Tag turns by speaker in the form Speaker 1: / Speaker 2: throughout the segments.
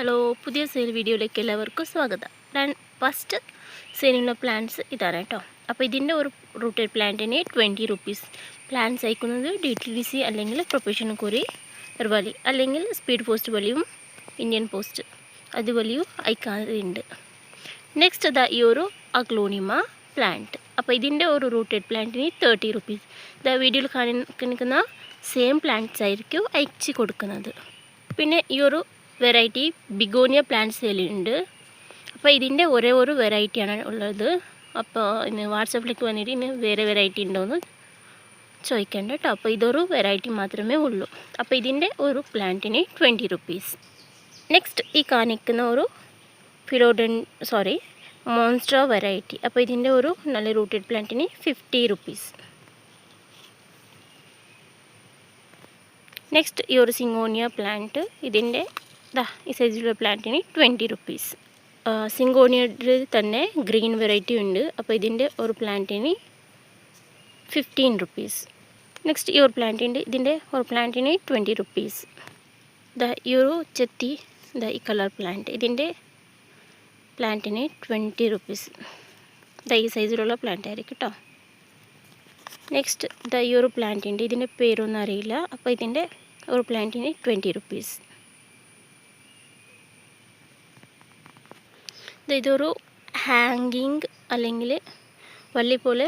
Speaker 1: Hello, പുതിയ sale വീഡിയോയിലേക്ക് എല്ലാവർക്കും സ്വാഗതം. ഫസ്റ്റ് സെയിലുള്ള പ്ലാന്റ്സ് ഇതാണ് കേട്ടോ. അപ്പോൾ ഇതിൻ്റെ ഒരു റൂട്ടഡ് പ്ലാന്റിന് 20 റുപ്പീസ്. പ്ലാന്റ്സ് അയക്കുന്നത് DTDC അല്ലെങ്കിൽ പ്രൊഫഷണൽ കൊറിയർ വഴി അല്ലെങ്കിൽ സ്പീഡ് പോസ്റ്റ് വഴിയും ഇന്ത്യൻ പോസ്റ്റ് അതുവഴിയും അയക്കാറുണ്ട്. നെക്സ്റ്റ് ഇതാ ഈ ഒരു അഗ്ലോണിമ പ്ലാന്റ്. അപ്പോൾ ഇതിൻ്റെ ഒരു റൂട്ടഡ് പ്ലാന്റിന് 30 റുപ്പീസ്. ഇതാ വീഡിയോയിൽ കാണിക്കുന്ന സെയിം പ്ലാന്റ്സ് ആയിരിക്കും അയച്ച് കൊടുക്കുന്നത്. പിന്നെ ഈ ഒരു വെറൈറ്റി ബിഗോണിയ പ്ലാന്റ്സ് സെയിലുണ്ട്. അപ്പോൾ ഇതിൻ്റെ ഒരേ ഒരു വെറൈറ്റിയാണ് ഉള്ളത്. അപ്പോൾ ഇന്ന് വാട്സപ്പിലേക്ക് വന്നിട്ട് ഇന്ന് വേറെ വെറൈറ്റി ഉണ്ടോയെന്ന് ചോദിക്കേണ്ട കേട്ടോ. അപ്പോൾ ഇതൊരു വെറൈറ്റി മാത്രമേ ഉള്ളൂ. അപ്പോൾ ഇതിൻ്റെ ഒരു പ്ലാന്റിന് 20 റുപ്പീസ്. നെക്സ്റ്റ് ഈ കാണിക്കുന്ന ഒരു മോൺസ്റ്റർ വെറൈറ്റി. അപ്പോൾ ഇതിൻ്റെ ഒരു നല്ല റൂട്ടഡ് പ്ലാന്റിന് 50 റുപ്പീസ്. നെക്സ്റ്റ് ഈ ഒരു സിങ്കോണിയ പ്ലാന്റ്. ഇതിൻ്റെ ഈ സൈസിലുള്ള പ്ലാന്റിന് 20 റുപ്പീസ്. സിങ്കോണിയയിൽ തന്നെ ഗ്രീൻ വെറൈറ്റി ഉണ്ട്. അപ്പോൾ ഇതിൻ്റെ ഒരു പ്ലാന്റിന് 15 റുപ്പീസ്. നെക്സ്റ്റ് ഈ ഒരു പ്ലാന്റിൻ്റെ ഇതിൻ്റെ ഒരു പ്ലാന്റിന് 20 റുപ്പീസ്. ഈ ഒരു ചെത്തി ഈ കളർ പ്ലാന്റ്. ഇതിൻ്റെ പ്ലാന്റിന് 20 റുപ്പീസ്. ഈ സൈസിലുള്ള പ്ലാന്റ് ആയിരിക്കും കേട്ടോ. നെക്സ്റ്റ് ഈ ഒരു പ്ലാന്റിൻ്റെ ഇതിൻ്റെ പേരൊന്നും അറിയില്ല. അപ്പോൾ ഇതിൻ്റെ ഒരു പ്ലാന്റിന് 20 റുപ്പീസ്. ഇതൊരു ഹാങ്ങിങ് അല്ലെങ്കിൽ വള്ളി പോലെ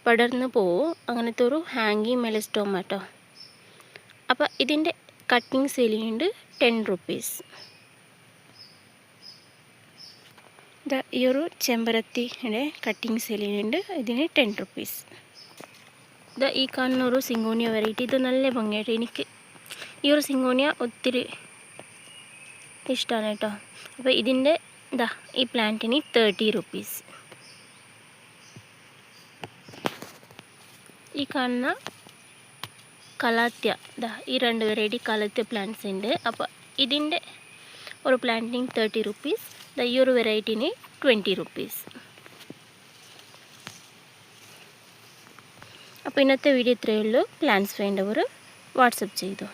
Speaker 1: പടർന്ന് പോവും. അങ്ങനത്തെ ഒരു ഹാങ്ങിങ് മെലസ്റ്റോമ കേട്ടോ. അപ്പോൾ ഇതിൻ്റെ കട്ടിങ് സെയിലുണ്ട് 10 റുപ്പീസ്. ഈ ഒരു ചെമ്പരത്തിയുടെ കട്ടിങ് സെയിലുണ്ട്. ഇതിന് 10 റുപ്പീസ്. ഈ കാണുന്ന ഒരു സിങ്കോണിയ വെറൈറ്റി. ഇത് നല്ല ഭംഗിയായിട്ട് എനിക്ക് ഈ ഒരു സിങ്കോണിയ ഒത്തിരി ഇഷ്ടമാണ് കേട്ടോ. അപ്പോൾ ഇതിൻ്റെ ഈ പ്ലാന്റിന് 30 റുപ്പീസ്. ഈ കാണുന്ന കലാത്യ ഈ രണ്ട് വെറൈറ്റി കലാത്യ പ്ലാന്റ്സ് ഉണ്ട്. അപ്പോൾ ഇതിൻ്റെ ഒരു പ്ലാന്റിന് 30 റുപ്പീസ്. ഈ ഒരു വെറൈറ്റിന് 20 റുപ്പീസ്. അപ്പോൾ ഇന്നത്തെ വീഡിയോ ഇത്രയേ ഉള്ളൂ. പ്ലാന്റ്സ് വേണ്ടവർ വാട്സപ്പ് ചെയ്തു.